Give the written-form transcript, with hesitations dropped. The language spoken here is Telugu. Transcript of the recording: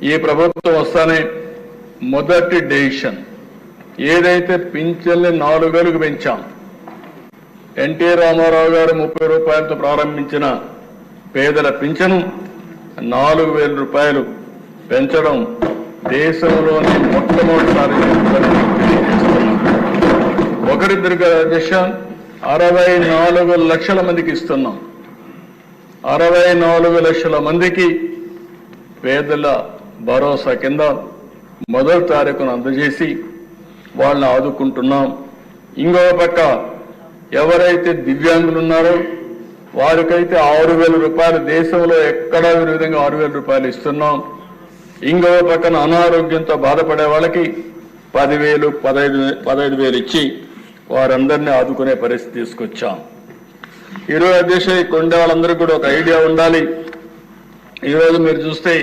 ఈ ప్రభుత్వం వస్తానే మొదటి డెసిషన్ ఏదైతే పింఛన్లు 4,000కు పెంచాం, ఎన్టీ రామారావు గారు 30 రూపాయలతో ప్రారంభించిన పేదల పింఛను 4,000 రూపాయలు పెంచడం దేశంలోని మొట్టమొదటిసారి ఒకరిద్దరు దిశ 64 లక్షల మందికి ఇస్తున్నాం. 64 లక్షల మందికి పేదల భరోసా కింద మొదటి తారీఖును అందజేసి వాళ్ళని ఆదుకుంటున్నాం. ఇంకో పక్క ఎవరైతే దివ్యాంగులు ఉన్నారో వారికైతే 6,000 రూపాయలు దేశంలో ఎక్కడా ఈ విధంగా 6,000 రూపాయలు ఇస్తున్నాం. ఇంకో పక్కన అనారోగ్యంతో బాధపడే వాళ్ళకి 10,000, 15,000 ఇచ్చి వారందరినీ ఆదుకునే పరిస్థితి తీసుకొచ్చాం. ఈరోజు అధ్యక్ష ఇక్కడ ఉండే వాళ్ళందరికీ కూడా ఒక ఐడియా ఉండాలి. ఈరోజు మీరు చూస్తే